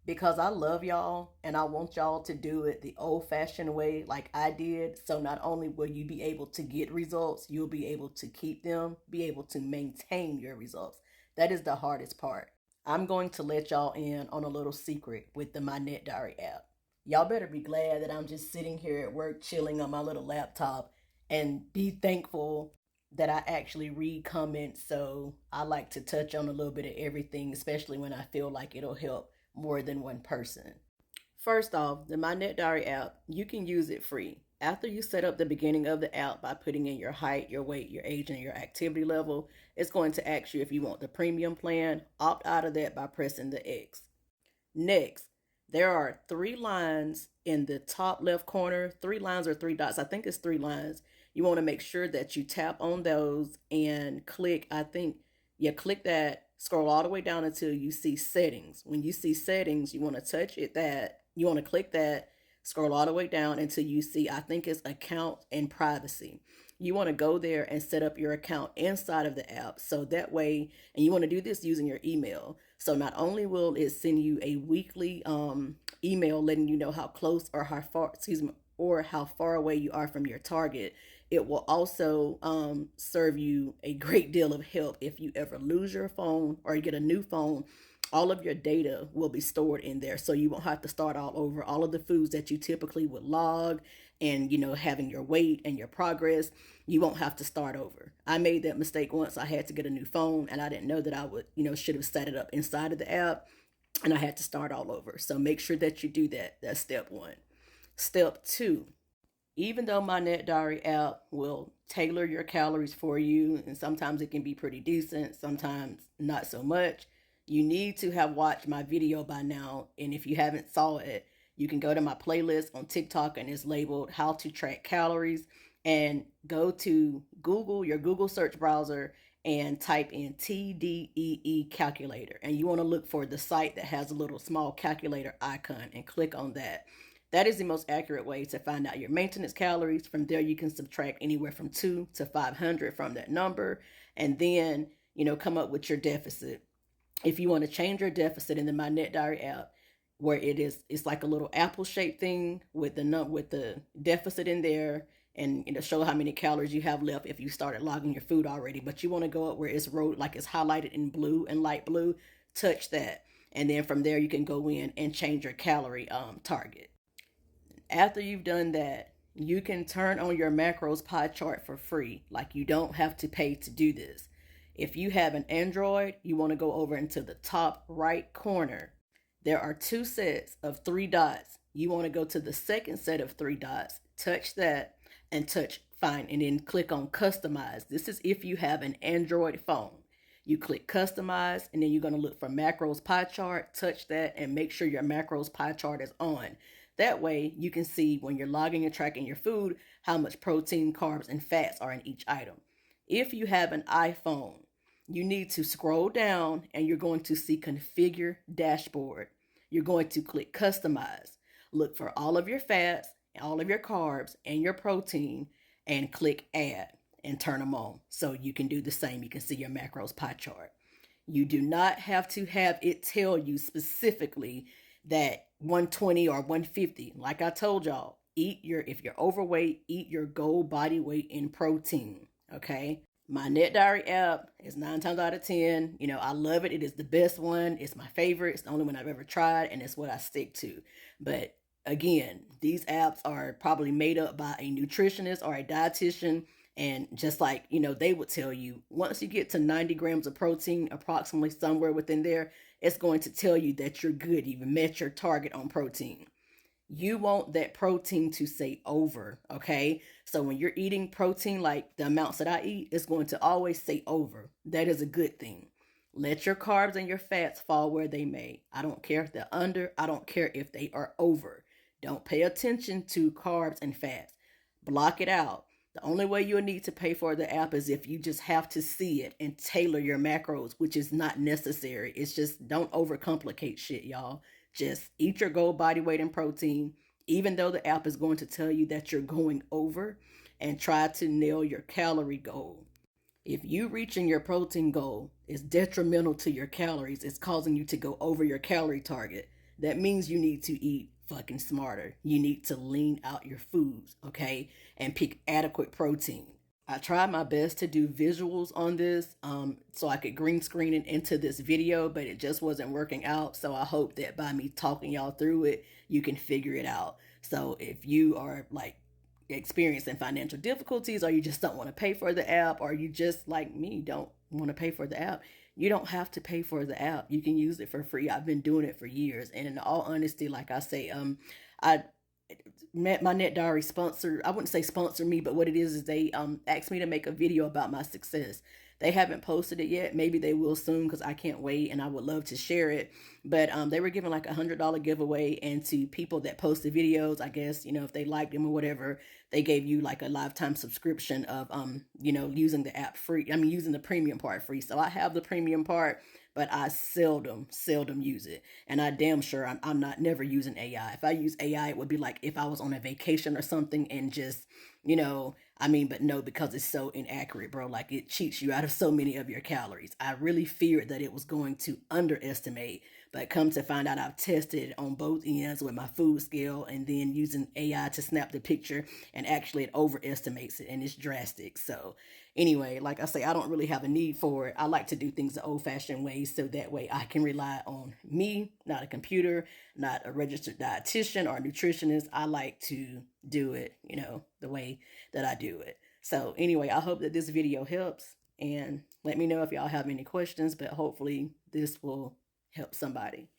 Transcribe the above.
because I love y'all and I want y'all to do it the old fashioned way like I did. So not only will you be able to get results, you'll be able to keep them, be able to maintain your results. That is the hardest part. I'm going to let y'all in on a little secret with the Mynetdiary app. Y'all better be glad that I'm just sitting here at work chilling on my little laptop and be thankful that I actually read comments. So I like to touch on a little bit of everything, especially when I feel like it'll help more than one person. First off, the Mynetdiary app, you can use it free. After you set up the beginning of the app by putting in your height, your weight, your age, and your activity level, it's going to ask you if you want the premium plan. Opt out of that by pressing the X. Next, there are three lines in the top left corner, three lines or three dots. I think it's three lines. You want to make sure that you tap on those and click, click that, scroll all the way down until you see settings. When you see settings, you want to you want to click that, scroll all the way down until you see, I think it's account and privacy. You want to go there and set up your account inside of the app. So that way, and you want to do this using your email. So not only will it send you a weekly email letting you know how close or how far, or how far away you are from your target, it will also serve you a great deal of help if you ever lose your phone or you get a new phone. All of your data will be stored in there, so you won't have to start all over. All of the foods that you typically would log, and having your weight and your progress, you won't have to start over. I made that mistake once. I had to get a new phone and I didn't know that I would should have set it up inside of the app, and I had to start all over. So make sure that you do that. That's step one. Step two, even though my Mynetdiary app will tailor your calories for you, and sometimes it can be pretty decent, sometimes not so much, you need to have watched my video by now. And if you haven't saw it, you can go to my playlist on TikTok and it's labeled How to Track Calories, and go to Google, your Google search browser, and type in TDEE calculator. And you want to look for the site that has a little small calculator icon and click on that. That is the most accurate way to find out your maintenance calories. From there, you can subtract anywhere from 2 to 500 from that number, and then, come up with your deficit. If you want to change your deficit in the Mynetdiary app, where it's like a little apple shaped thing with the deficit in there, and show how many calories you have left if you started logging your food already. But you want to go up where it's wrote, like it's highlighted in blue and light blue. Touch that, and then from there you can go in and change your calorie target. After you've done that, you can turn on your macros pie chart for free. Like, you don't have to pay to do this. If you have an Android, you want to go over into the top right corner. There are two sets of three dots. You want to go to the second set of three dots, touch that, and touch fine, and then click on customize. This is if you have an Android phone. You click customize, and then you're going to look for macros pie chart, touch that, and make sure your macros pie chart is on. That way you can see when you're logging and tracking your food how much protein, carbs, and fats are in each item. If you have an iPhone, you need to scroll down and you're going to see configure dashboard. You're going to click customize. Look for all of your fats, all of your carbs, and your protein, and click add and turn them on. So you can do the same. You can see your macros pie chart. You do not have to have it tell you specifically that 120 or 150. Like I told y'all, if you're overweight, eat your goal body weight in protein. Okay. My Mynetdiary app is 9 times out of 10. I love it. It is the best one. It's my favorite. It's the only one I've ever tried, and it's what I stick to. But again, these apps are probably made up by a nutritionist or a dietitian. And just like, they would tell you, once you get to 90 grams of protein, approximately somewhere within there, it's going to tell you that you're good. You've met your target on protein. You want that protein to say over, okay? So when you're eating protein, like the amounts that I eat, it's going to always say over. That is a good thing. Let your carbs and your fats fall where they may. I don't care if they're under. I don't care if they are over. Don't pay attention to carbs and fats. Block it out. The only way you'll need to pay for the app is if you just have to see it and tailor your macros, which is not necessary. It's just, don't overcomplicate shit, y'all. Just eat your goal body weight in protein, even though the app is going to tell you that you're going over, and try to nail your calorie goal. If you reaching your protein goal is detrimental to your calories, it's causing you to go over your calorie target, that means you need to eat fucking smarter. You need to lean out your foods, okay? And pick adequate protein. I tried my best to do visuals on this so I could green screen it into this video, but it just wasn't working out. So I hope that by me talking y'all through it, you can figure it out. So if you are like experiencing financial difficulties, or you just don't want to pay for the app, or you just like me don't want to pay for the app, you don't have to pay for the app. You can use it for free. I've been doing it for years, and in all honesty, like I say, I met Mynetdiary sponsor. I wouldn't say sponsor me, but what it is they asked me to make a video about my success. They haven't posted it yet. Maybe they will soon because I can't wait and I would love to share it. But they were giving like $100 giveaway, and to people that posted videos, I guess, you know, if they liked them or whatever, they gave you like a lifetime subscription of you know, using the app free. I mean, using the premium part free. So I have the premium part, but I seldom use it. And I damn sure I'm not never using AI. If I use AI, it would be like if I was on a vacation or something and just, you know, I mean, but no, because it's so inaccurate, bro. Like it cheats you out of so many of your calories. I really feared that it was going to underestimate, but come to find out I've tested it on both ends with my food scale and then using AI to snap the picture, and actually it overestimates it and it's drastic. So anyway, like I say, I don't really have a need for it. I like to do things the old fashioned way, so that way I can rely on me, not a computer, not a registered dietitian or nutritionist. I like to do it, you know, the way that I do it. So anyway, I hope that this video helps, and let me know if y'all have any questions, but hopefully this will help somebody.